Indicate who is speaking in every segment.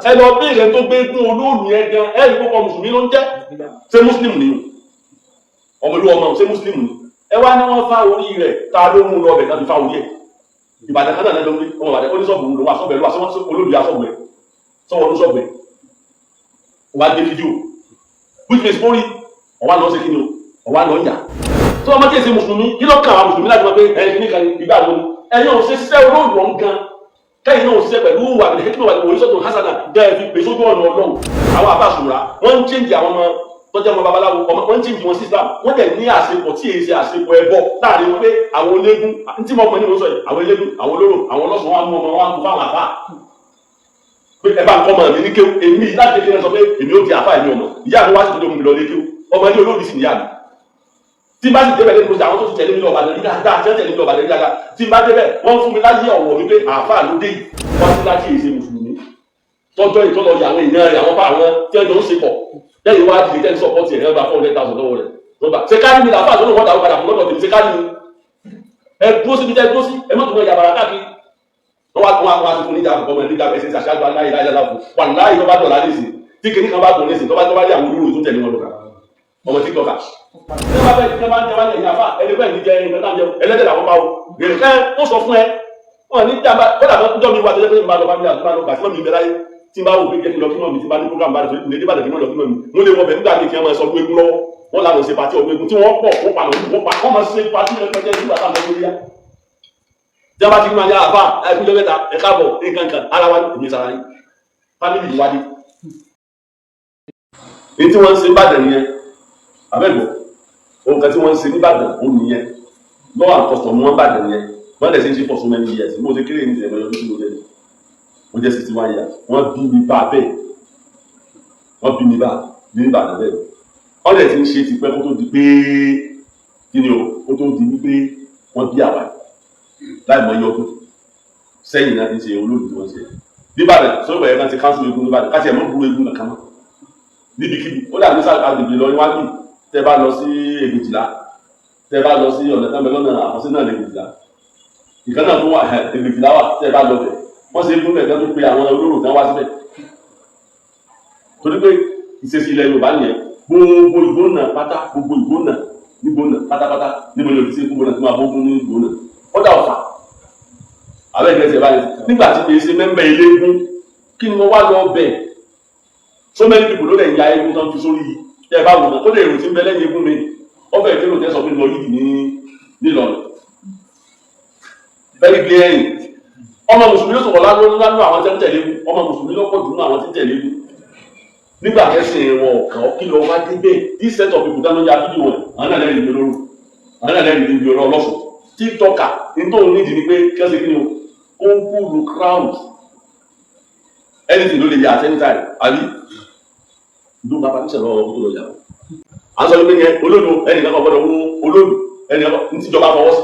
Speaker 1: ẹ lọ béèrè tó gbé gún olóòlù yẹn gan ẹ rí kókó mùsùlùmí ló ń jẹ́ ṣé mùsùlùmí ni ọmọ ìlú ọmọ ṣé mùsùlùmí ni ẹ wá ní wọ́n fá orí rẹ̀ ta ló mú lọ ọbẹ̀ kan fi fá orí ẹ̀ Ìbàdàn kan náà lẹ́nu ọmọ Ìbàdàn oníṣọ́ọ̀bù ló wà sọ́ọ̀bù ẹ̀ ló wà sọ́wọ́n olóòlù asọ́ọ̀bù ẹ̀ sọ́wọ́n oníṣọ́ọ̀bù ẹ̀ wọ́n á dé fídíò which means mórí ọ̀wá lọ sí kí ni ọ̀wá lọ yà tí wọ́n máa kí ẹ ṣe mùsùlùmí kí ló kàn àwọn mùsùlùmí láti máa pé ẹ̀yìn kìíní kan ìgbà lónìí ẹ̀yìn ò ṣe ṣiṣẹ́ olóòlù ọ̀hún gan kẹ́yìn náà ò ṣiṣẹ́ pẹ̀lú wà ní hekima wà ní oríṣọ́tò hasana dẹ́ẹ̀ fi pèsè ojú ọ̀nà Ọlọ́run àwọn àbáṣùra wọ́n ń change àwọn ọmọ tọ́jú ọmọ babaláwo wọ́n ń change wọn sí Islam wọ́n dẹ̀ ní àṣepọ̀ tí èyí ṣe àṣepọ̀ ẹbọ láàrin wọn pé àwọn ológun tí mo mọ̀ ní mo sọ yìí àwọn ológun àwọn olóró àwọn ọlọ́sùn wọn mú ọmọ wọn kó fáwọn àfà pé ẹ bá ń kọ́ ọmọ mi ní kéwù èmi láti kékeré sọ pé èmi ó di àfà èmi ọmọ ìyá mi wá sí ìdókòwò mi lọ lé kéwù ọmọ ilé olóòbí sì níyà mi tí bá sì débẹ̀ lẹ́nu kó àwọn tó ti tẹ̀lé mi lọ Ìbàdàn nígbà dáa tí wọ́n tẹ̀lé mi lọ Ìbàdàn nígbà dáa tí bá débẹ̀ wọ́n fún mi láyé ọ̀wọ̀ wípé àfà ló dé wọ́n ti láti èsè mùsùlùmí tọ́jọ́ ìtọ́lọ yà àwọn èèyàn rẹ̀ àwọn bá àwọn tí wọ́n jọ ń ṣe pọ̀ lẹ́yìn wá dìde tẹ́lẹ̀ sọ́pọ́tì ẹ̀rẹ́ gba 400,000 lọ́wọ́ rẹ̀ lọ́gbà ṣe ká ní mi làfà tó ló wọ́n dàrú padà fún lọ́dọ̀ tèmi ṣe ká ní mi ẹ dúró síbi tẹ́ dúró sí ẹ mọ́tò mọ́ ìyàbàrà káàkiri wọ́n wá sí fún níjà àkọ́kọ́ mọ́ níjà ẹ̀sìn ṣàṣàjọ aláìláìlá láàbù wà láì tó bá dọ̀lá nísìn tí kìíní kan bá dùn nísìn tó bá rí àwọn olóró tó tẹ̀lé wọn lọ́kà ọmọ tí kọ́kà tí wọ́n bá fẹ́ tí wọ́n bá ń tẹ́wọ́ ẹ̀yìn àfà ẹlẹ́gbẹ́ ìdíjẹ ẹlẹ́dẹ̀ làwọn bá wọ gèrè kẹ́ ó sọ fún ẹ wọn ní jàmbá kódà tó mi wà tó jẹ́ pé ìbá lọ fámílì àti ìbá lọ gbà tí wọ́n mi bẹ̀rẹ̀ tí n bá wò pé jẹ́ kí lọ kí náà mi ti bá ní program bá rẹ̀ tó ní ìdíbàdàn kí náà lọ kí náà mi mo lè wọ bẹ̀ nígbà tí wọ́n máa sọ gbégun lọ́wọ́ wọ́n làwọn ṣe pàtí ọgbẹ́gun tí wọ́n pọ̀ wọ́n pa wọ́n máa ṣe pàtí rẹpẹtẹ nígbà táwọn ọmọ yá tí wọ́n bá ti ní máa yá àfà ẹ̀kúnjọ́ mẹ́ta ẹ̀ka bọ̀ nǹkan kan ara wa ní ìsara yìí fámìlì ìwádìí ní tí wọ́n ń ṣe Ìbàdàn nìyẹn abẹ́gbọ̀ ohun kan tí wọ́n ń ṣe níbàdàn ó nìyẹn lọ́wọ́ àkọsọ̀ mú wọn Ìbàdàn nìyẹn wọ́n lẹ̀ sí ń ṣe for so many years mo ṣe kéré ní ìṣẹ̀lẹ̀ ọdún tí mo jẹ́ mo jẹ́ 61 years wọ́n bí mi bá bẹ́ẹ̀ wọ́n bí mi bá ní Ìbàdàn bẹ́ẹ̀ wọ́n lẹ̀ sí ń ṣe ti pẹ́ kó tó di pé kí ni o kó tó di wípé wọ́n bí àwa láì mọ iye ọdún sẹ́yìn náà ti ṣe olóòdù tí wọ́n ṣe níbàdàn sọ́gbà yẹn kan ti káńsù egun níbàdàn káṣí ẹ̀ mọ́ burú egun kankan mọ́ níbikíbi ó dàbí agbègbè lọ níwájú tẹ́ bá lọ sí Ègbèjìlá tẹ́ bá lọ sí ọ̀nà tán bẹ lọ́nà àkọsí náà l'Ègbèjìlá ìkan náà tó wà Ègbèjìlá wà tẹ́ bá lọ bẹ̀ wọ́n ṣe gúnlẹ̀ kan tó pe àwọn olóró tán wá síbẹ̀ torí pé ìṣesí ilẹ̀ Yorùbá nìyẹn gbogbo ìgbónà pátá gbogbo ìgbónà nígbónà pátápátá níbo ni òfìsí gbónà tó máa bógun ní ìgbónà ó dà ọ̀fà àwọn ìgbésẹ̀ báyìí nígbà tí kì í ṣe mẹ́mbẹ́ ilé gún kí ni mo wá lọ bẹ̀ so many people ló lè ya egun tán fi sórí yìí tẹ́ ẹ bá wò náà ó lè rò sí ń bẹ lẹ́yìn egun mi ọbẹ̀ ìtẹ́lò tẹ́sọ̀ pé lọ yìí ní nílọrin very clear ọmọ mùsùlùmí ló sọ̀rọ̀ lánú àwọn tẹ́ ń tẹ̀lé ọmọ mùsùlùmí ló pọ̀ jù nínú àwọn tí ń tẹ̀lé nígbà kẹsìn wọn kàn kí lọ wá dé bẹ́ẹ̀ this set of people dáná ya fídíò wọn àwọn náà lẹ́rìí olóró àwọn náà lẹ́rìí ibi ọ̀rọ̀ ọlọ́sùn tiktoker nítorí nídìí ni pé kẹsìn kí ni ó ń kúrú crowd anything ló lè yà at any time àbí ìlú bàbá ní sẹ̀rọ̀ ọ̀rọ̀ tó lọ yà á sọ pé yẹn olódò ẹnìkan kan gbọ́dọ̀ mú olódò ẹnìkan ní tíjọba fọwọ́ sí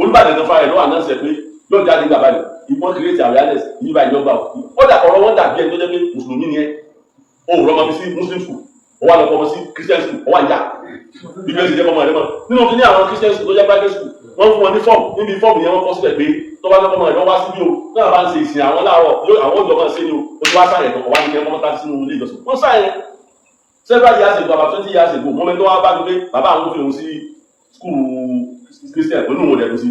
Speaker 1: Olúbàdàn kan fara ẹ̀ lọ́wọ́ àná sẹ̀ pé yóò jáde gbàgbà rẹ̀ ìbọn create awareness yíba ìjọba ó dà ọ̀rọ̀ wọn dàbí ẹni tó jẹ́ pé mùsùlùmí ni ẹ ó rọ́ ọmọ fi sí muslim school ó wà lọ fọmọ sí christian school ó wà yá bíbí ẹsẹ̀ jẹ́ fọmọ rẹ̀ mọ́ nínú kí ní àwọn christian school tó jẹ́ private school wọ́n fún wọn ní fọ́ọ̀mù níbi fọ́ọ̀mù yẹn wọ́n kọ́ síbẹ̀ pé tó bá fọmọ rẹ̀ wá sí bí o náà bá ń ṣe ìsìn àwọn láàárọ̀ àwọn òjò máa ń ṣe ni o ó ti wá sáyẹn tó wá ní kẹ́ mọ́mọ́tà sínú ilé ìjọsìn wọ́n sáyẹn several years ago about 20 years ago mọ́mọ́ tó wá bá mi pé bàbá àwọn fi òun sí school christian pẹ̀lú òun rẹ̀ lọ sí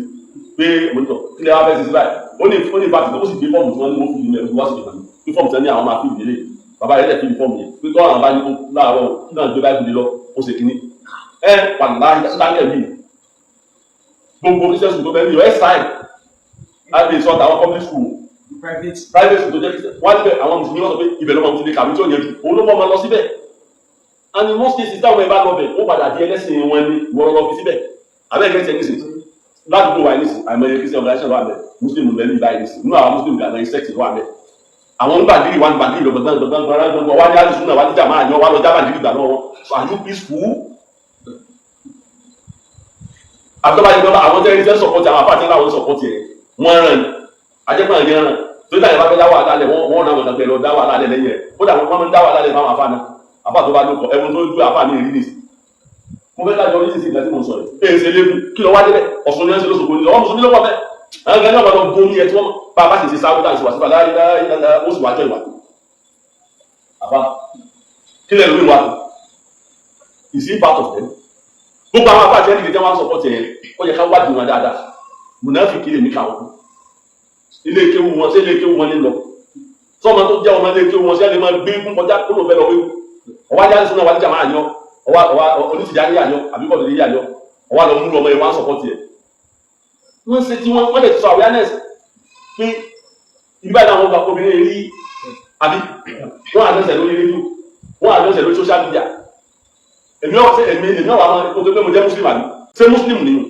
Speaker 1: pé mọ́tò kílẹ̀ wá fẹ́ sí báyìí ó ní ìfàtí ó sì gbé fọ́ọ̀mù tí wọ́n ní wọ́n fi ìlú ẹ̀rù wá sí ìfàmì pé fọ́ọ̀mù tí wọ́n ní àwọn máa fi ìdílé bàbá rẹ̀ lẹ̀ fi fọ́ọ̀mù yẹn pé tọ́ àwọn bá ní láàárọ̀ náà gbé báyìí lọ ó sì kíní ẹ pàdánù ìdásílẹ̀ mi gbogbo christian school tó bẹ́ẹ̀ ní us side láti ìsọ̀tà àwọn public school private school tó jẹ́ wọ́n á ti bẹ̀ àwọn mùsùlùmí wọ́n sọ pé ibẹ̀ ló máa ti lè kàwé tí ó yẹ jù òun ló mọ́ ọmọ lọ síbẹ̀ and in most cases táwọn ẹ̀ bá lọ bẹ̀ ó padà di ẹlẹ́sìn wọn ní wọ́n lọ fi síbẹ̀ abẹ́ẹ̀kẹ́ tẹ̀ ní sìn ládùúgbò wa ní sìn àìmọye christian organisation wà bẹ̀ muslim bẹ̀ ní báyìí ní sìn nínú àwọn muslim gàdá insect wà bẹ̀ àwọn oníbàdìrì wà ní bàdìrì lọ́gbọ̀n wà ní àdìsún náà wà ní jàmáà yan wà lọ jábàdìrì gbà náà so are you peaceful? àtọ́bá yìí lọ́la àwọn tẹ́lẹ̀ tẹ́ sọ̀pọ̀tì àwọn afáàtì láwọn sọ̀pọ̀tì ẹ̀ wọ́n rán ni ajẹ́pọ̀ yẹn rán tó dáyẹ̀ bá fẹ́ dá wà lálẹ́ wọ́n rán wọn tàbí lọ dá wà lálẹ́ lẹ́yìn ẹ̀ ó dà wọ́n máa ń dá wà lálẹ́ fáwọn afá náà afá tó bá ló kọ ẹ̀wọ̀n tó ju afá ní ìrírí nìsí mo fẹ́ kájọ orí sísìn ìgbà tí mo sọ rẹ̀ èyí ṣe lébu kí lọ wá débẹ̀ ọ̀sùn ní ẹ̀ ṣe lóṣogbo ní ọmọ mùsùlùmí lọ́wọ́ bẹ́ẹ̀ àwọn kan náà wà lọ bomi ẹ tí wọ́n bá a bá ṣe ṣe sáwọ́ láti wà síbà láyé ó sì wájọ́ ìwà àbá kílẹ̀ lórí wa is he part of them gbogbo àwọn àbá àtẹ́lẹ̀ tí wọ́n sọpọ̀ tẹ̀ ó yẹ ká wádìí wọn dáadáa mùnáfíkì lè ní káwọn ilé kéwù wọn sí ilé kéwù wọn nílọ sọmọ tó jẹ́ ọmọ ilé kéwù wọn sí ẹni máa gbé fún kọjá kó ló fẹ́ lọ wéwu ọwọ́ ajá ní súnà wà ní jàmáà yọ ọwọ́ oníṣìjà ní yàyọ àbíkọ́ lè yàyọ ọwọ́ àlọ́ mú ọmọ yẹn wọ́n sọpọ̀ tẹ̀ wọ́n ṣe tí wọ́n lè sọ awareness pé ìgbà náà wọn gba obìnrin rí àbí wọ́n àdọ́sẹ̀ lórí rédíò wọ́n àdọ́sẹ̀ lórí social media èmi náà wà máa ń pé mo jẹ́ muslim àbí ṣé muslim nínú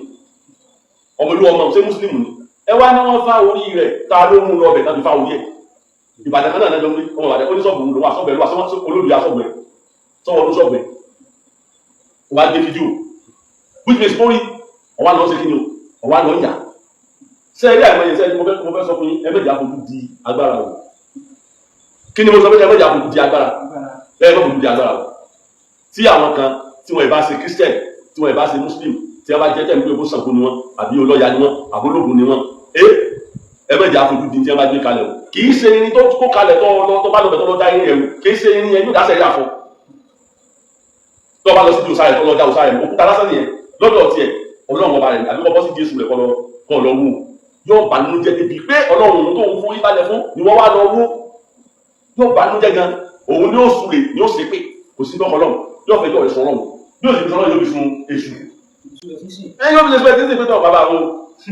Speaker 1: ọmọ ìlú ọmọ ṣé muslim ni ẹ wá ní wọ́n fá orí rẹ̀ ta ló mú lọ ọbẹ̀ tán fi fá orí ẹ̀ ìbàdàn kan náà náà lórí ọmọ ìbàdàn oníṣọ́ọ̀bù ló wà sọ́ọ̀bù ẹ̀ ló wà olóògbé asọ́ọ̀bù ẹ̀ sọ́wọ́ ọdún sọ́ọ̀bù ẹ̀ wà á gbé fídíò which means kórì ọwá lọ sí kí ni ọwá lọ yà ṣe eré àìmọye ṣe mo fẹ́ sọ fún yín ẹgbẹ́jà fojú di agbára o kí ni mo sọ pé ẹgbẹ́jà fojú di agbára ẹgbẹ́ fojú di agbára o tí àwọn kan tí wọ́n ìbá ṣe Christian tí wọ́n ìbá ṣe Muslim tí a bá jẹ́ tẹ̀mí pé bó Ṣàngó ni wọ́n àbí olóya ni wọ́n àbólógún ni wọ́n ẹgbẹ́jà fojú di tí wọ́n bá gbé kalẹ̀ o kì í ṣe irin tó kó kalẹ̀ tó bá lọ́bẹ̀ tó lọ́ dá irin ẹ̀rù kì í ṣe irin yẹn yóò dá sẹ́yà fún tó bá lọ sí di òsàrẹ̀ tó lọ́ dá òsàrẹ̀ òkúta lásán nìyẹn lọ́dọ̀ tiẹ̀ ọlọ́run ọba rẹ̀ àbí kọ́ bọ́ sí Jésù rẹ̀ kọ́ lọ wú yóò bànújẹ́ débi pé ọlọ́run tó ń fún ìbálẹ̀ fún ni wọ́n wá lọ wú yóò bànújẹ́ gan òun ni ó súre ni ó ṣépè kò sí lọ́mọ lọ́run yóò fẹ́ yọ ẹ̀sùn ọlọ́run yóò sì fi sọ́nà yóò fi sun èṣù yóò fi ṣe pé títí pé tọ́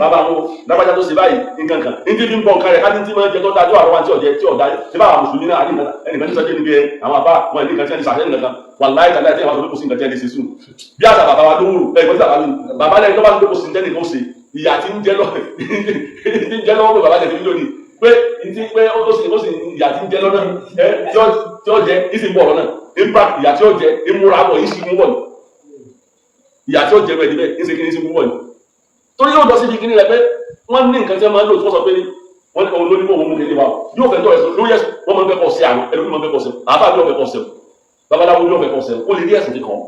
Speaker 1: bàbá wọn lábájá tó ṣe báyìí nǹkan kan ní tí fi ń bọ̀ nǹkan rẹ̀ ká ní tí máa ń jẹ tó dájú àwọn àti ọ̀jẹ́ tí ọ̀dá ṣe bá àwọn mùsùlùmí náà àdínkàn ẹnìkan ní sọ́jẹ́ níbi ẹ àwọn àbá wọn ní nǹkan tí wọ́n ti ṣàṣẹ́ nǹkan wà láì tàbí àti àwọn olókòsí nǹkan tí wọ́n ti ṣe sùn bí àṣà bàbá wa tó wúrò ẹgbẹ́ sàbá mi bàbá lẹ́yìn tó bá ń lókòsí tẹ́nì kan ṣe ìyà tí ń jẹ́ lọ́wọ́ pé bàbá tẹ̀lé lónìí pé pé ó sì ìyà tí ń jẹ́ lọ́nà tí ó jẹ́ ìsìn bọ̀ lọ́nà impact ìyà tí ó jẹ́ ìmúra bọ̀ ìsìn mú bọ̀ ìyà tí ó jẹ́ bẹ́ẹ̀ níbẹ̀ ìsìn kí ní ìsìn mú bọ̀ torí yóò dọ̀ síbi kíní rẹ̀ pé wọ́n ní nǹkan tí wọ́n máa ń lò tí wọ́n sọ pé ní wọ́n ní òun ló ní mọ̀ òun mú kéde wa yóò fẹ́ tọ́ ẹ̀sùn lórí ẹ̀sùn wọ́n máa ń fẹ́ kọ́ sí àwọn ẹlòmí máa ń fẹ́ kọ́ sí àbá yóò fẹ́ kọ́ sí babaláwo yóò fẹ́ kọ́ sí ó lè rí ẹ̀sùn kíkan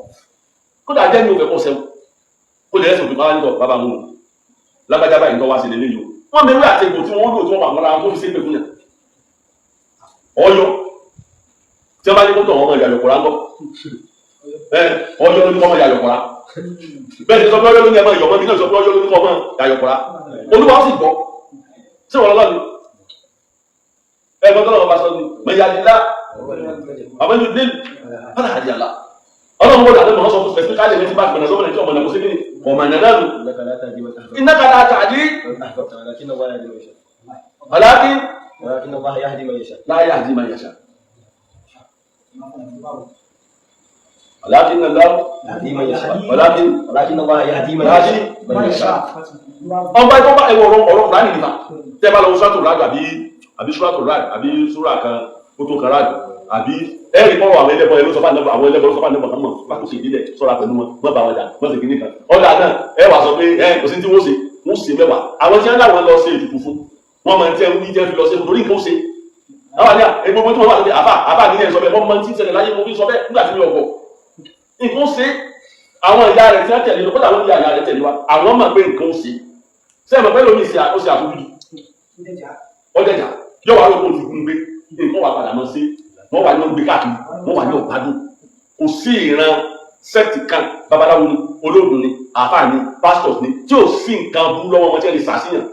Speaker 1: kódà jẹ́ ní yóò fẹ́ kọ́ sí ó lè ẹ̀sùn kíkan nígbà bàbá wọn lágbájá báyìí tó wá sí lélẹ́yìn wọ́n mẹ́wé àti egbò tí wọ́n lò tí wọ́n wà mọ́ra tó fi sí pé fúnyà ọyọ́ tí wọ́n bá ní kó tọ̀ wọ́n mọ̀ ìyàyọ̀kọ̀rá ńkọ́ ọyọ́ ló ní kọ́ mọ̀ ìyàyọ̀kọ̀rá bẹ́ẹ̀ ni sọ pé ọyọ́ ló ní ẹmọ ìyọ̀mọ́ bí náà sọ pé ọyọ́ ló ní kọ́ mọ̀ ìyàyọ̀kọ̀rá olúwa ó sì gbọ́ sí wọn lọ́ni ẹgbẹ́ tó lọ́wọ́ bá sọ ní mẹ́yàdínlá àbẹ́jú dé fọ́nà àdìyàlá ọlọ́run wọ́n dàdé mọ̀ sọ fún spẹ̀sì káàlẹ̀ ní ti bá gbẹ̀nà sọ́mọ̀lẹ̀ tí ọmọ ìlẹ̀kọ́ sí kíni ọmọ ìnàdánù iná kàdà àtàdí aláàkí láyé àdí máa yàṣà ولكن الله يهدي من يشاء ولكن الله يهدي من يشاء ọba tó bá ẹwọ ọ̀rọ̀ Kùránì nípa tẹ́ bá lọ suratul Ra'd àbí suratul Ra'd àbí sura kan kótó kan Ra'd àbí ẹ̀rí kọ́rọ̀ àwọn ẹlẹ́bọ̀ ẹ̀rọ sọfà nẹ́bọ̀ àwọn ẹlẹ́bọ̀ sọfà nẹ́bọ̀ kàmọ́ bá kò sí ìdílẹ̀ sọ́ra pẹ̀lú wọn mọ́ bá wọn jà mọ́ sí kìíní kan ọ̀dà náà ẹ wà sọ pé ẹ kò sí tí wọ́n ṣe mẹ́wàá àwọn tí wọ́n láwọn lọ ṣe ètùtù fún wọn máa ń tẹ́ ní jẹ́ fi lọ ṣe torí nǹkan ó ṣe àwọn àdíyà egbogbo tí wọ́n wà lóde àbá nílẹ̀ sọ bẹ́ẹ̀ wọ́n máa ń tí ń ṣẹlẹ̀ láyé mo fi sọ bẹ́ẹ̀ nígbà tí mi ọ̀gbọ̀ nǹkan ṣe àwọn ìyá rẹ̀ tí wọ́n tẹ̀lé lọ kódà wọ́n ní ìyá rẹ̀ tẹ̀lé wa àwọn máa gbé nǹkan ṣe sẹ́yìn pẹ́ lómi ìṣe ó ṣe àfojúdi ọ̀dẹ̀jà yóò wá lóko òtún gbé nǹkan wà padà mọ́ sí wọ́n wà ní ọgbẹ́ káàkiri wọ́n wà ní ọ̀gbádùn kò sí ìran sẹ́ẹ̀tì kan babaláwo ni olóògùn ni àáfàá ni pastors ni tí ò sí nǹkan bú lọ́wọ́ wọn tí wọ́n lè sàṣìyàn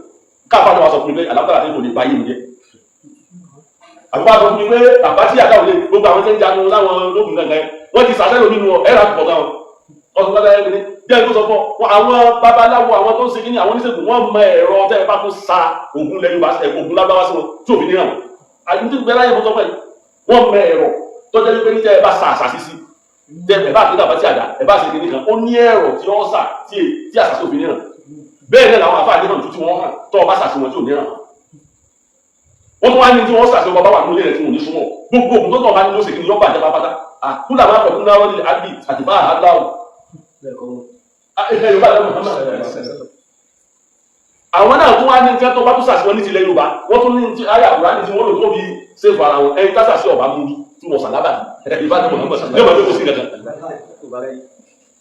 Speaker 1: káàfàá náà wá sọ fún mi pé àlàbàlà tó lè bá yé mi jẹ́ àbúrò àti ọkùnrin pé bàbá tí àdáwò lè gbogbo àwọn tẹ́ ń janu láwọn ológun gangan wọ́n ti sàṣẹ́ lómi nu ẹ̀rọ àtúbọ̀ gan ọ̀sùn pátá ẹgbẹ́ jẹ́ tó sọ fún àwọn babaláwo àwọn tó ń ṣe kíní àwọn oníṣègùn wọ́n mọ ẹ̀rọ tẹ́ ẹ bá tún sa ògùn lẹ́yìn bá ògùn lábáwá sí wọn tí òfin níhàn àdúgbò tó gbẹ láyé fún sọfẹ́ wọ́n mọ ẹ̀rọ tó jẹ́ pé tẹ́ ẹ bá sa àṣà sísí tẹ́ ẹ bá àti bàbá tí àdá ẹ bá ṣe kíní kan ó ní ẹ̀rọ tí ó sà tí àṣà sí òfin níhàn bẹ́ẹ̀ náà làwọn àfáà níhàn tuntun wọn hàn tó ọba ṣàṣìwọ̀n tí ò níhàn wọ́n tún wá ní tí wọ́n ṣàṣìwọ̀n bàbá wà nílé rẹ̀ tí wọ́n ní súnmọ́ gbogbo ògùn tó tọ̀ bá ní ló ṣe kíní yọ́ bàjẹ́ pápátá kúlà máa pẹ̀lú náà wọ́n àbí àti bá àdáwò àwọn náà tún wá ní tí wọ́n bá tún ṣàṣìwọ̀n ní ti ilẹ̀ Yorùbá wọ́n tún ní tí ayé àkùrá ní tí wọ́n lò tó bí ṣèfù ara wọn ẹni tásà sí ọ̀bá mú bí tí wọ́n sàlábà ìbádọ́ Muhammad yóò máa lóko sí nǹkan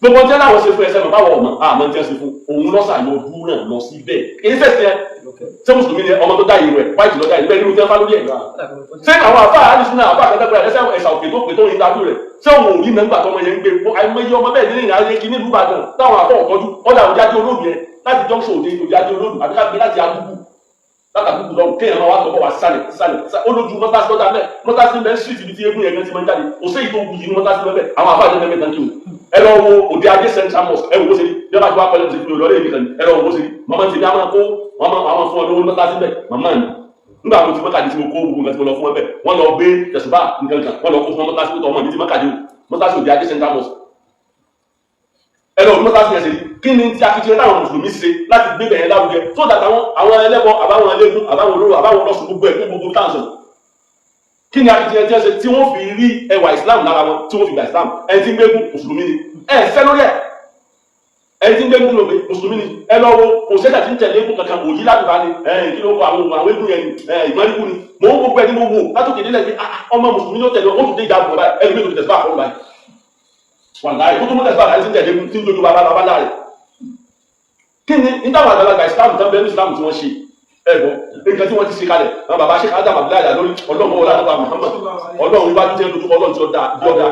Speaker 1: gbogbo ọjọ́ láwọn ṣe fún ẹsẹ̀ mọ̀ báwọ̀ ọmọ àmọ́ tí wọ́n ṣe fún òun lọ́sà lọ dúró náà lọ sí bẹ́ẹ̀ èyí fẹ̀sẹ̀ ṣé mùsùlùmí ni ọmọ tó dá ìlú ẹ̀ wáìtì lọ́dá ìlú bẹ́ẹ̀ nínú tí wọ́n fá lórí ẹ̀ ṣé àwọn àfá àdìsúná àfá àkàtàkùn ẹ̀sẹ̀ ẹ̀sà òkè tó pè tó yin dájú rẹ̀ ṣé òun ò rí mẹ́ngbà tọmọ yẹn ń gbé àìmọye ọmọ bẹ́ẹ̀ nínú ìrìnàjò kí nílùú Ìbàdàn táwọn àfọ ọ̀tọ́jú ọ̀dà òjáde olóògbé yẹn láti junction òde òjáde olóògbé àbí ká gbé láti àdúgbò látàkùkù lọ kéèyàn máa wá tọ́kọ̀ wá sálẹ̀ olójú mọ́tàsí lọ́dà mẹ́ mọ́tàsí mẹ́ street ibi tí eégún yẹn gan ti máa ń jáde kò sí èyí tó wù yìí ní mọ́tàsí mẹ́bẹ̀ àwọn àfáàjọ mẹ́mẹ́ tán kí o ẹ lọ wo òde ajé central mosque ẹ wò ó ṣe rí bí wọ́n bá ti wá pẹ́lẹ́ ti fi olórí èmi kan ẹ lọ wo ó ṣe rí màmá ti ní àwọn kó àwọn fún ọ lówó mọ́tàsí bẹ́ẹ̀ màmá mi nígbà tó ti mọ́kàdé tí mo kó gbogbo nǹkan tí mo lọ fún ẹ bẹ́ẹ̀ wọ́n lọ gbé tẹ̀sùbá nǹkan kan wọ́n lọ kó fún mọ́tàsí tó ọmọ mi ti mọ́kàdé o mọ́tàsí òde ajé central mosque ẹ lọ mọ́tàsí yẹn ṣe rí kí ni tí akitiyan táwọn mùsùlùmí ṣe láti gbé bẹ̀yẹn lárugẹ tó dàtà àwọn ẹlẹ́bọ àbáwọn ẹlẹ́gùn àbáwọn olóró àbáwọn ọlọ́sùn gbogbo ẹ̀ fún gbogbo táǹsán kí ni akitiyan tí wọ́n ṣe tí wọ́n fi rí ẹwà Islam lára wọn tí wọ́n fi gba Islam ẹni tí ń gbégún mùsùlùmí ni ẹ fẹ́ lórí ẹ̀ ẹni tí ń gbégún lópe mùsùlùmí ni ẹ lọ wo òṣèlú àti tẹ̀lé eégún kankan òyí lágbàá ni kí ló kọ àwọn eégún yẹn ìmọ̀lẹ́kùn ni mò ń gbogbo ẹni mo wò látòkè délẹ̀ pé ọmọ mùsùlùmí ló tẹ̀lé ó tún dé ìjà àbùkù báyìí ẹni méjì tẹ̀síbà àkọ́kọ́ báyìí wàláyé kó tó mú tẹ̀síbà láti tẹ̀lé tí ń dojú bàbá láàrẹ̀ kí ni nígbàwọ̀ àgbàlagbà Islam tán bẹ́ẹ̀ ní Islam tí wọ́n ṣe ẹ̀gbọ́n nǹkan tí wọ́n ti ṣe kalẹ̀ àwọn bàbá ṣe kájà bàbá láyà lórí ọlọ́run wọlé àdúgbò Muhammad ọlọ́run iwájú tẹ́ lójú ọlọ́run tí ó dáa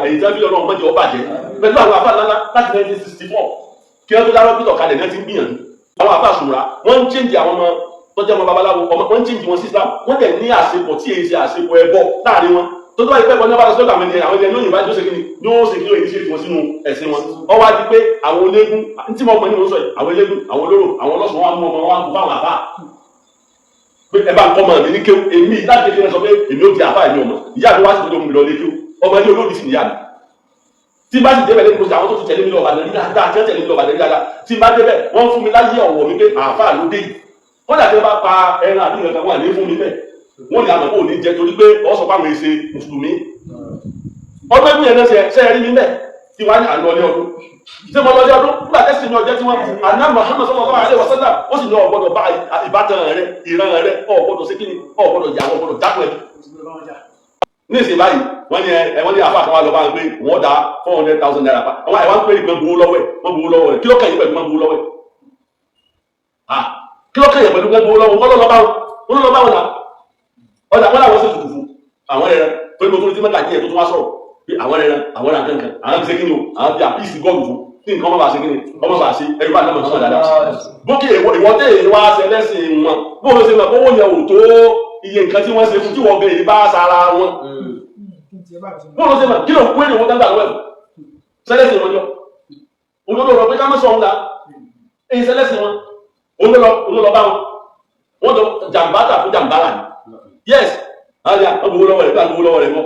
Speaker 1: èyí tẹ́ bí ọlọ́run mọ́jẹ́ ó bàjẹ́ pẹ̀lú àwọn àfáà ńlá láti 1964 kí wọ́n tó dárọ́ pítọ̀ kalẹ̀ náà ti ń gbìyànjú àwọn àfáà ṣùgbọ́n wọ́n ń change àwọn ọmọ tó jẹ́ ọmọ babaláwo wọ́n ń change wọn sí Islam wọ́n dẹ̀ ní àṣepọ̀ tí èyí ṣe àṣepọ̀ ẹbọ láàrin wọn tó tó wáyé pẹ́ bọ́n ní abájọ́ sọ́dọ̀ àwọn ènìyàn yóò yìnbá yóò ṣe kí ni yóò ṣe kí ló èyí ṣe tí wọ́n sínú ẹ̀sìn wọn ọ wá di pé àwọn ológun tí mo mọ̀ ní mo sọ yìí àwọn ológun àwọn olóró àwọn ọlọ́sùn wọn mú ọmọ wọn kó fáwọn àbá pé ẹ bá ń kọ́ mọ̀ mí ní kéwù èmi láti kékeré sọ pé èmi ò di àbá èmi ọmọ ìyá mi wá sí ìdókòwò mi lọ lé kéwù ọmọ ilé olóòdì sì níyà mi tí bá sì débẹ̀ lẹ́nu àwọn tó ti tẹ̀lé mi lọ Ìbàdàn ní dáadáa tí wọ́n tẹ̀lé mi lọ Ìbàdàn ní dáadáa tí bá débẹ̀ wọ́n fún mi láyé ọ̀wọ̀ mi pé àáfàá ló dé yìí wọ́n dàbí wọ́n bá pa ẹran àbí nǹkan wọn àní fún mi bẹ́ẹ̀ wọ́n ní àmọ́ kò ní jẹ torí pé ọ sọ fáwọn èsè mùsùlùmí ọgbẹ́ bí ẹ̀nà ṣe rí mi bẹ́ẹ̀ tí wọ́n á ní àlọ́lé ọdún tí mo lọ́lé ọdún nígbà tẹ́sí ní ọjọ́ tí wọ́n àná Muhammad sallallahu alaihi wasallam ó sì ní ọ̀gbọ́dọ̀ bá ìbátan rẹ ìran rẹ ọ̀gbọ́dọ̀ sí kíni ọ̀gbọ́dọ̀ yà ọ̀gbọ́dọ̀ dákùn ẹ̀ ní ìsìn báyìí wọ́n ní àfáà kan wá lọ bá ń gbé wọ́n dá 400,000 naira pa àwọn àìwá ń pè ìpín gbowó lọ́wọ́ ẹ̀ wọ́n gbowó lọ́wọ́ rẹ̀ kí ló kẹ́yìn pẹ̀lú wọ́n gbowó lọ́wọ́ ẹ̀ kí ló kẹ́yìn pẹ̀lú wọ́n gbowó lọ́wọ́ wọ́n lọ́ bá wọn náà ọjà wọn làwọn sì tutù fún àwọn ẹ̀rọ tó ní mo tó ní tí mẹ́ta jẹ́ ẹ̀ tó tún wá sọ̀rọ̀ pé àwọn ẹ̀rọ àwọn ẹ̀rọ kankan àwọn ti ṣe kí ni o àwọn ti àpíìsì gọ́ọ̀lù fún kí nǹkan ọmọ bá ṣe kí ni ọmọ bá ṣe ẹ̀rọ bá lọ́mọ sọ́mọ dáadáa bókè ìwọ́n tẹ̀ èyí wá ṣe lẹ́sìn wọn bó ló ṣe mọ̀ owó yẹn ò tó iye nǹkan tí wọ́n ṣe fún tí wọ́n bẹ̀rẹ̀ bá sára wọn bó ló ṣe mọ̀ kí ló ń kó èrè wọn dáńgbà lọ́wọ́ sẹ́lẹ̀sìn wọn yọ olódò rọ̀ pé ká mọ́ sọ ọ̀hún la èyí sẹ́lẹ̀sìn wọn olódò bá wọn wọ́n jọ jàǹbá tà fún jàǹbá là ní yes àyà wọ́n gbowó lọ́wọ́ rẹ̀ nígbà gbowó lọ́wọ́ rẹ̀ mọ́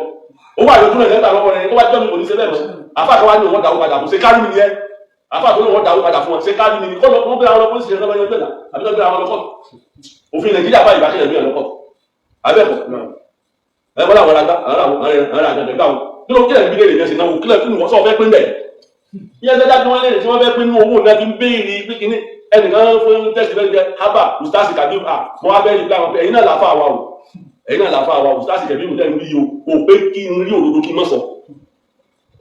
Speaker 1: owó àyọkú rẹ̀ nígbà lọ́wọ́ rẹ̀ tó wá jọ́ mi kò ní ṣe bẹ́ẹ̀ mọ́ àfáàkọ́ wá ní òun dáwó padà fún ṣe kárí mi ni ẹ́ àfáàkọ́ ní òun dáwó padà fún ọ ṣe kárí mi ni kọ́ lọ́kọ́ bí àwọn ọlọ́pọ̀ ṣe ṣe lọ́wọ́ ẹgbẹ́ àbí lọ́gbẹ́ àwọn ọlọ́pọ̀ òfin Nàìjíríà báyìí bá kéde ní ọlọ́pọ̀ abẹ́kọ̀ ẹ bọ́lá àwọn àgbàgbẹ́ gbà wọn kí ló kílẹ̀ bí léèrè yẹn sì náà wò kílẹ̀ kí wọ́n sọ fẹ́ pín bẹ̀ yẹn tẹ́jà tí wọ́n léèrè tí wọ́n fẹ́ pín ní owó náà fi ń béèrè pé kíní ẹnìkan fún tẹ́sí bẹ́ẹ̀ jẹ́ haba ustaasi kabi mo wá bẹ́ẹ̀ ní pé àwọn ẹ̀yin náà làáfà wa o ẹ̀yin náà làáfà wa ustaasi kabi mo tẹ́ ń rí o pé kí n rí òdodo kí n mọ̀ sọ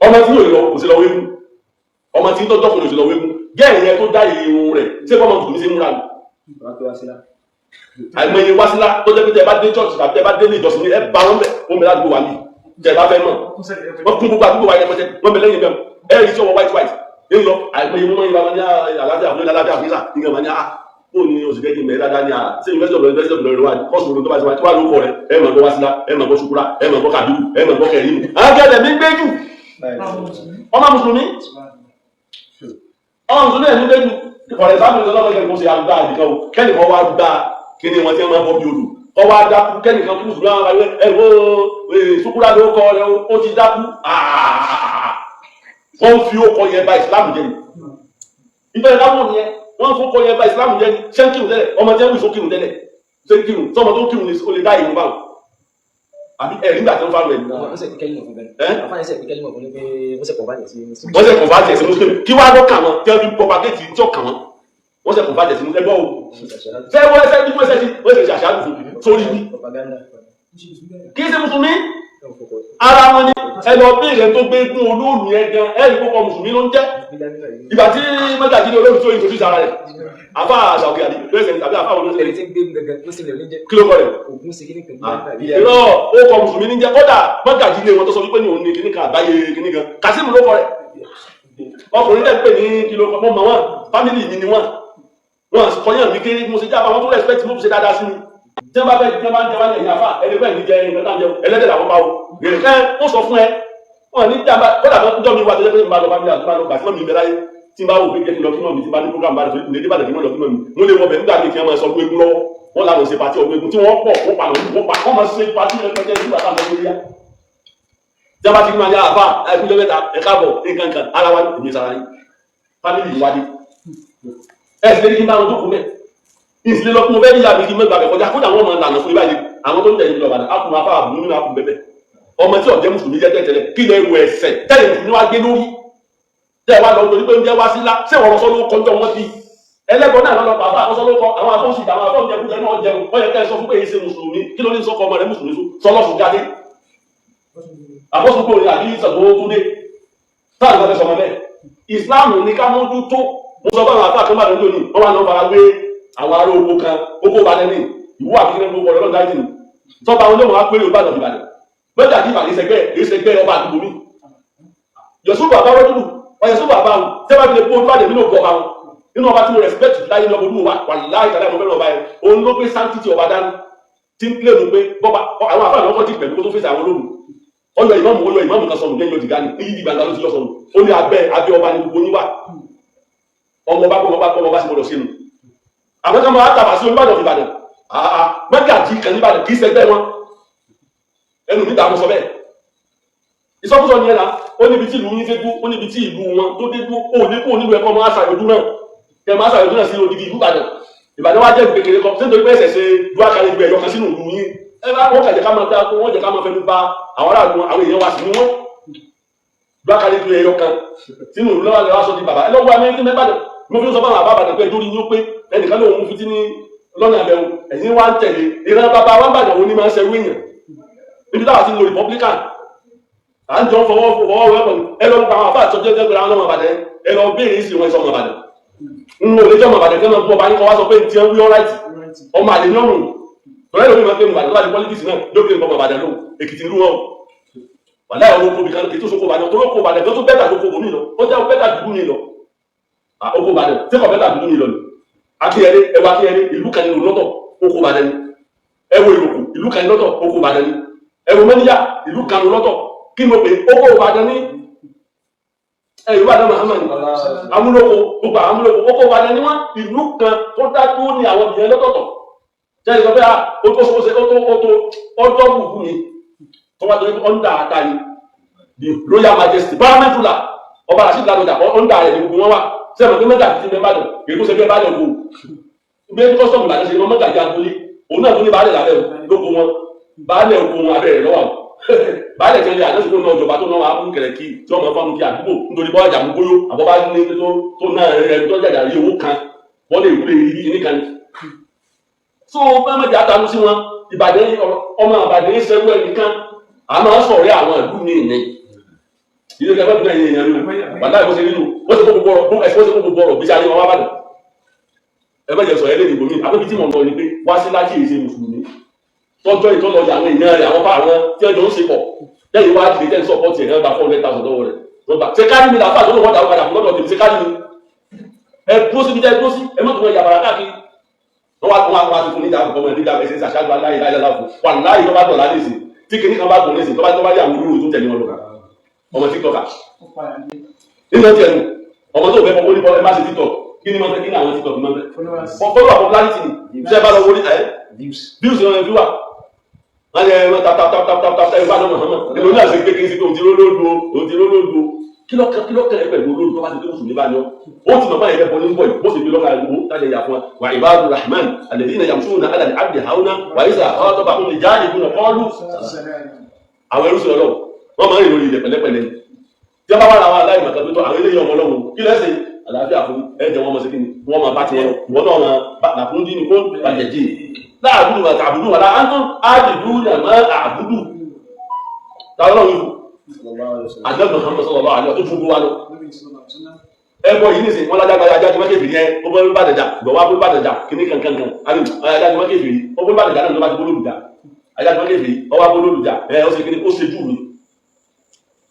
Speaker 1: ọmọ tí yóò lọ kò sí lọ wéwu ọmọ tí tọ́jọ́ kò sí lọ wéwu gẹ́ẹ̀ yẹn tó dá irun rẹ̀ ṣé bọ́mọ tòun ṣe múra ni. àìmọye wásílá tó jẹ́ pé tẹ́ ẹ bá dé church tàbí tẹ́ ẹ bá dé ní ìjọsìn ẹ bá wọn bẹ̀ wọ́n bẹ̀ ládùúgbò wa ní tẹ́ ẹ bá fẹ́ mọ̀ wọ́n kún gbogbo àdúgbò wa yẹn mọ́tẹ́ wọ́n bẹ̀ lẹ́yìn bẹ́ẹ̀ ẹ rí sí ọwọ́ white ń lọ àìmọye mọ́ ìwà wọn ní alájà fún alájà fún ìsà nígbà wọn ní ó ní oṣù kẹ́kì mẹ́rin dáadáa ní ṣé university of Ilorin wà kọ́sùn olóńtó bá ti wá lóko rẹ̀ ẹ mọ̀ bọ́ wásílá ẹ mọ̀ bọ́ ṣukura ẹ mọ̀ bọ́ kàbíru ẹ mọ̀ bọ́ kẹrìmù àwọn kẹ́lẹ̀ mi gbé jù ọmọ mùsùlùmí ẹ̀mí gbé jù ọ̀rẹ́ sáà mi lọ́wọ́ kẹ́kẹ́ kó ṣe àgbà àdìkan o kẹ́nìkan wá gbá kíní wọn tí wọ́n máa bọ́ bí odò kọ́ wá dákú kẹ́nìkan kú ṣùgbọ́n àwọn ẹ̀wọ́ ṣukura ló kọ́ ó ti dákú wọ́n fi ó kọ́ yẹn bá ìsìlámù jẹ́ ni ìbẹ̀rẹ̀ láwọn yẹn wọ́n fún kọ́ yẹn bá ìsìlámù jẹ́ ni ṣé ń kírun tẹ́lẹ̀ ọmọ jẹ́ ń wùsọ kírun tẹ́lẹ̀ ṣé ń kírun sọmọ tó ń kírun ní o lè dá ìrun báwọn àbí ẹ̀rí nígbà tó ń fárú ẹ̀ ní.
Speaker 2: wọ́n ṣe kíkẹ́ límọ̀ fún bẹ́ẹ̀ àfáàní ṣe kíkẹ́ límọ̀ fún ní pé wọ́n ṣe kọ̀ọ̀bá jẹ̀ sí muslim.
Speaker 1: wọ́n ṣe kọ̀ọ̀bá jẹ̀ sí muslim kí wàá lọ́kàn wọn tí wọ́n fi propagate tí ó kàn wọ́n wọ́n ṣe kọ̀ọ̀bá jẹ̀ sí muslim ẹgbọ́ o ṣé wọ́n ṣe bí wọ́n ṣe ṣe àṣàlù fún sórí bí kí ṣe mùsùlùmí ara wọn ni ẹ lọ béèrè tó gbé fún olóòlù yẹn gan ẹ rí kókó mùsùlùmí ló ń jẹ́ ìgbà tí mẹ́tàjì ní olóòlù tó introduce ara rẹ̀ àfa àṣàkè àdì lẹ́sẹ̀ tàbí àfa olóòlù
Speaker 2: ẹni tí ń gbé gẹ́gẹ́ tó sì lè ní jẹ́
Speaker 1: kí ló kọ́ rẹ̀
Speaker 2: ògùn sí kíní kan
Speaker 1: irọ́ ó kọ mùsùlùmí ní jẹ́ kódà mẹ́tàjì ní wọn tó sọ wípé ní òun ní kíní kan àgbáyé kíní kan Kasimu ló kọ́ rẹ̀ ọkùnrin tẹ́ ń pè ní kí ló kọ́ mọ́ wọn fámìlì mi ni wọn kọyàn mi kéré mo ṣe jábá wọn tó respect mo tó ṣe dáadáa sí mi tí wọn bá fẹ́ tí wọn bá ń jẹ wá ní ẹ̀yìn àfà ẹlẹgbẹ́ ìní jẹ ẹ̀yìn mẹ́ta jẹ ẹlẹ́dẹ̀ làwọn bá wo rèé kẹ́ ó sọ fún ẹ wọn ní jábá kódà tó ń jọ mi wá tó jẹ́ pé n bá lọ fámìlì àti bá lọ gbàtí mọ́ mi bẹ láyé tí n bá wò pé jẹ́ kí n lọ kí mọ́ mi tí n bá ní program bá lọ ní èdè bàdàn kí n lọ kí mọ́ mi mo lè wọ bẹ̀ nígbà mi kí wọ́n máa sọ gbégun lọ́wọ́ wọ́n làwọn ṣe pàtí ọgbẹ́gun tí wọ́n pọ̀ wọ́n máa ṣe pàtí ẹgbẹ́ nígbà táwọn ọmọ yá jábá ti máa yá àfà ẹgbẹ́ mẹ́ta ẹ̀ka bọ̀ nǹkan kan ara wa ní èmi sara yín fámìlì ìwádìí ẹ̀ sì lè kí n bá wọn jókòó mẹ́ ìsìlẹ̀ lọ fún bẹ́ẹ̀ yàgbé kí mẹ́gbàgbẹ́ kọjá kódà wọ́n máa lànà fún ibáyé àwọn tó ń tẹ̀lé ìjọba àpò afá àbúrú nínú àpò bẹ́bẹ̀ ọmọ tí ọ̀jẹ́ mùsùlùmí jẹ́ tẹ̀tẹ̀lẹ̀ kí lè wọ ẹ̀sẹ̀ tẹ́lẹ̀ mùsùlùmí wá gé lórí tẹ́ wá lọ torí pé ń jẹ́ wá sílá ṣé wọ́n sọ ló kọjọ́ wọn bí ẹlẹ́gbọ́n náà lọ bàbá àkọsọ ló kọ àwọn afọ́nsì àwọn afọ́njẹkújẹ náà jẹun ó yẹ kẹ́ sọ fún pé èyí ṣe mùsùlùmí kí ló ní sọ kọ ọmọ rẹ mùsùlùmí sọlọ́sùn jáde àkọsùn kò ní àbí ìṣàgbọ́ tó dé táà nígbà sọmọ bẹ́ẹ̀ ìsìláàmù ní ká mójú tó mo sọ fún àwọn afá kan bá lójú òní wọ́n wá lọ fara wé àwọn ará oko kan oko Ìbàdàn ní ìwú àkíkẹ́ gbogbo ọ̀rọ̀ lọ́dọ̀ dáìtì ní tọ́ba àwọn olóòwò apẹ́rẹ́ Ìbàdàn Ìbàdàn mẹ́ta kí ìbàdàn ìṣẹ́gbẹ́ ọba àdúgbò mi yọ̀sùn bàbá wọ́n dúdú ọ̀yẹ̀sùn bàbá wọn tẹ́bà fi lè kó Ìbàdàn nínú ọba wọn nínú ọba tí mo respect láyé ní ọmọ olúwo wà láì tàbí àwọn fẹ́ràn ọba yẹn òun ló gbé sanctity ọba dání tí ń kílẹ̀ mú pé bọ́ba àwọn àfáà lọ́kọ́ ti pẹ̀lú kó tó fèsì àwọn olóòwò ọyọ ìmáàmù kan sọnù lẹ́yìn òdìgá ní ìyí ìgbàgbà ló ti yọ sọnù ó ní abẹ́ ọba ní gbogbo níwà ọmọ bá sí gbọdọ̀ sínú àwọn kan máa tàbà sí Olúbàdàn Ìbàdàn mẹ́gàjì kan níbàdàn kì í ṣẹgbẹ́ wọn ẹnu níta mo sọ bẹ́ẹ̀ ìsọkúsọ ni ẹ̀nà ó níbi tí ìlú yín dé dú ó níbi tí ìlú wọn tó dé dú ó ní kó nílùú ẹ̀kọ́ máa ṣàyọ̀dún náà kẹ máa ṣàyọ̀dún náà sí odidi ìlú Ìbàdàn wá jẹ́ kékeré kan tí nítorí pé ẹ̀sẹ̀ ṣe dúákàlẹ̀ ìgbẹ̀ ẹ̀yọkan sínú ìlú yín wọ́n kàjẹ́ ká máa dá wọ́n jẹ́ ká máa fẹnu ba àwọn aráàlú àwọn èèyàn wa sí ní wọ́n dúákàlẹ̀ ìgbẹ̀ ẹ̀yọkan sínú ìlú lọ́wọ́ lọ́wọ́ sọ di bàbá ẹlọ́wọ́ amẹ́ríkí mẹ́bàdàn mo fi ń sọ fún àwọn àbábàdàn pé lórí yín pé ẹnìkan lóun mú fití ní lọ́nà àbẹ̀wò ẹ̀yìn wá ń tẹ̀lé ìran bàbá wa ń bàdàn òní máa ń ṣerú èèyàn níbi táwa ti ń lo Republican à ń jọ fọwọ́ wẹ́pọ̀ ẹ lọ gba àwọn àbá àtọ́jú ẹgbẹ́ pẹ̀lú àwọn ọmọ Ìbàdàn ẹ lọ béèrè sí wọn ìsọmọ Ìbàdàn ń wò lé jọmọ Ìbàdàn kẹ́mọ̀ bọ́ bá ní kọ́ wá sọ pé ti ń wí ọ́ráìtì ọmọ àlè ní ọ̀run tọ́lá ìlú máa ń pè Ìbàdàn tó bá di politics náà lókè ń bọ́ Ìbàdàn lóhùn Èkìtì ń rú wọn wàlá ìwọ̀n olóko bìkan kì í tó sóko Ìbàdàn tó lóko Ìbàdàn tó bẹ́tà lóko bòmí lọ ó jẹ́ bẹ́tà dùdú ní lọ oko Ìbàdàn tí kò bẹ́tà dùdú ní lọ ni akíyẹrẹ ẹwà akíyẹrẹ ìlú kan nínú lọ́tọ̀ oko Ìbàdàn ni ẹwọ ìlòkù ìlú kan lọ́tọ̀ oko Ìbàdàn ni ẹwọ mẹ́níyà ìlú kan lọ́tọ̀ kí mo pè oko Ìbàdàn ní ẹ̀rù Ìbàdàn Muhammad amúlòkò gbogbo amúlòkò oko Ìbàdàn ni wọ́n ìlú kan tó dájú ní àwọn ìyẹn lọ́tọ̀ọ̀tọ̀ jẹ́ ìsọ pé ó tó ṣe ọjọ́ gbùgbù ni tó wá tó ní ọ́ndà àtàrí the Royal Majesty parliament ruler ọba àṣìkò àdọ̀jà ọ́ndà rẹ̀ ní gbogbo wọn wà sẹ́wọ̀n tó mẹ́ta ti mẹ́bàdàn èyí tó ṣe bí ẹbàdàn kò gbé kọ́sọ̀mù láti ṣe mọ́gà jẹ́ agbolé òun náà tó ní baálẹ̀ lábẹ́ lóko wọn baálẹ̀ oko wọn abẹ́rẹ̀ lọ́wọ́ baálẹ̀ jẹ́ ilé àjọṣepọ̀ náà ìjọba tó náà wà fún kẹrẹ̀ kí tí wọ́n máa fáwọn kí àdúgbò nítorí bọ́ àjà gbóyó àbọ̀bá ní tó náà rẹ̀ tó jàjà rí owó kan wọ́n lè wúlé ibi ní kan. so mẹ́mẹ́jì àtàlù sí wọn Ìbàdàn ọmọ Ìbàdàn ṣẹ́wọ́ ẹnìkan a máa sọ̀rẹ́ àwọn ìlú ní ìní ilé ìjọba tó náà yẹn yẹn lónìí wàlá ìbọn ṣe nínú wọ́n ti kó gbogbo ọ̀rọ̀ bí sáré wọn wá bàdàn ẹ bẹ́ẹ̀ sọ ẹlẹ́rìí gbòmí àbẹ́bí tí mo ń lọ ni pé wá sí láti ìṣe mùsùlùmí tọ́jọ́ ìtọ́lọ àwọn èèyàn rẹ̀ àwọn fáwọn tí ẹjọ́ ń ṣe pọ̀ lẹ́yìn wá dìde tẹ́ ń sọ pọ́ọ̀tì ẹ̀rẹ́ gba 400,000 lọ́wọ́ rẹ̀ lọ́gbà ṣe kárí mi làfáà tó lọ́wọ́ dà padà fún lọ́dọ̀ tèmi ṣe kárí mi ẹ dúró síbi tẹ́ dúró sí ẹ mọ́tò wọn yàbàrà káàkiri wọ́n wá tuntun níjà àkọ́kọ́ mọ̀ níjà ẹ̀sìn ṣàṣàjọ aláìláìlá láàfù wà láì tó bá dọ̀ láti sìn tí kìíní kan bá gùn lẹ́sìn tó bá yà wúlò tó tẹ̀lé wọn lọ́kà ọmọ TikTok nínú ọtí ẹnu ọmọ tó fẹ́ fọwọ́ ní bọ́ọ̀lù ẹ má ṣe TikTok kí ni wọ́n fẹ́ kí ni àwọn TikTok máa fẹ́ fọ́lọ́ àpọ̀ clarity ni iṣẹ́ bá lọ wọlé ẹ̀ views ní ọ̀rẹ́ viewer wọ́n yẹ ẹ̀rọ tap ẹ̀rọ bá lọ́mọ hàn ẹ̀rọ náà ṣe kékeré sí pé òun ti rólódò kí lọ́kẹ́ pẹ̀lú olóòdù tó bá ti tó sùn ní bá ní ọ́ ó ti mọ̀ báyìí lẹ́bọ̀ ní bọ̀ yìí bó ṣe fi lọ́kà ìwò tájẹ̀ yà fún wa ibadu rahman alladhina yamshuna ala al-ardi hauna wa idha khatabahum al-jahiluna qalu àwọn ẹrú sọ̀rọ̀ wọ́n máa ń rìn lórí ilẹ̀ pẹ̀lẹ́pẹ̀lẹ́ tí a bá wà láwọn aláìmọ̀ kan tó tọ́ àwọn eléyìí ọmọ ọlọ́run kí lẹ́sẹ̀ àlàáfíà fún ẹ̀jẹ̀ wọn mọ̀ sí kíni wọ́n máa bá ti ẹ̀ wọ́n náà máa nàkún dín ní kó bàjẹ́ jì láàbùdù àti àbùdù wà láàntún àdìdú nàmọ́ àbùdù táwọn náà wíwù àdébò Muhammad sallallahu alaihi wasallam tó fún wa lọ. ẹbọ yìí nìsín wọn lájà gbajà jáde mákèfì yẹn ó bọ́ bá dẹjà gbọ̀wá bó bá dẹjà kíní kankankan ajáde mákèfì ó bó bá dẹjà náà ló bá ti bó lóòlùjà ajáde mákèfì ọwọ́ bó lóòlùjà ó ṣe kíní ó ṣe jù mí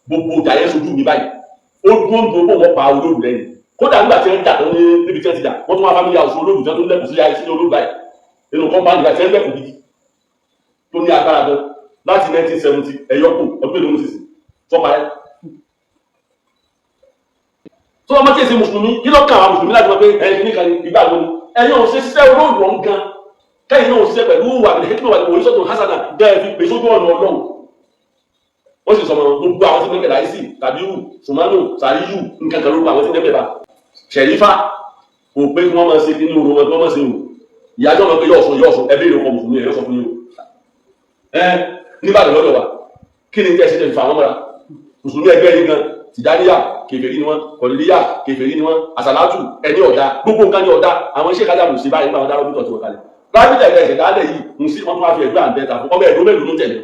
Speaker 1: gbogbo ìjà yẹn sojú mi báyìí ó dúró ń dúró wọn pa olóòlù lẹ́yìn kódà nígbà tí wọ́n jà tó ní níbi tí wọ́n ti jà wọ́n tún wá fámílì àwòsàn olóòlù tí wọ́n tún lẹ́kùn sí ayé sí olóòlù báyìí nínú kọ́mpáàdì báyìí tí wọ́n lẹ́kùn gidi tó ní agbára gan láti 1970 ẹ̀yọ́kù ọdún èdè oníṣìṣì fọ́pa rẹ̀. tó ọmọ tí èsì mùsùlùmí kí ló kàn àwọn mùsùlùmí láti mọ̀ pé ẹ̀yìn kìíní kan ìgbà wo ni ẹ̀yin ò ṣe ṣiṣẹ́ olóòlù ọ̀hún gan kẹ́yìn náà ò ṣiṣẹ́ pẹ̀lú wà ní hekima wà ní oríṣọ́tò hasana gẹ́ẹ̀ fi pèsè ojú ọ̀nà ọlọ́run wọ́n sì sọmọ gbogbo àwọn tí wọ́n kẹ̀dá sí tàbíù sùmánù sàríyù nǹkan kan lórúkọ àwọn tí wọ́n kẹ̀dá ṣẹ̀rífà kò pé kí wọ́n máa ṣe kí ní oró wọn kí wọ́n máa ṣe wò ìyájọ́ máa pé yọ̀ọ̀sùn ẹbí ìrọ̀kọ̀ mùsùlùmí ẹ̀yọ́ sọ fún yín o nígbàdàn lọ́dọ̀ wa kí ni tẹ́ ṣe tẹ̀ fà wọ́n mọ́ra mùsùlùmí ẹgbẹ́ yìí gan tìjáníyà kèfèrí ni wọ́n kọ̀lìlíyà kèfèrí ni wọ́n àsàlátù ẹni ọ̀dà gbogbo nǹkan ní ọ̀dà àwọn iṣẹ́ kájà mùsùlùmí báyìí nígbà wọn dá lọ́bìtọ̀ tí wọ́n kalẹ̀ rábìtà ẹ̀dá ẹ̀ṣẹ̀ dálẹ̀ yìí mùsùlùmí wọn tún wá fi ẹgbẹ́ àǹdẹ́ta fún ọmọ ẹ̀dọ́ mélòó ló tẹ̀lé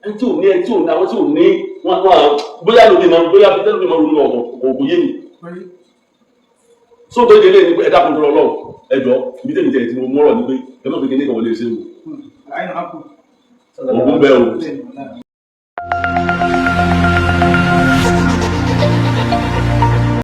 Speaker 1: ẹni tí ò ní àwọn tí ò ní wọn bóyá lóde náà bóyá bí tẹ́lẹ̀ máa ronú ọ̀tọ̀ kò yé mi sóòtò ìdílé ní ẹ̀dá kò tó lọ lọ́wọ́ ẹjọ́ ibi tẹ́lẹ̀ tẹ́lẹ̀ tí mo mọ́rọ̀ ní pé ẹ̀mọ́ kékeré kan wọlé ṣe wò ògùn bẹ́ẹ̀ o.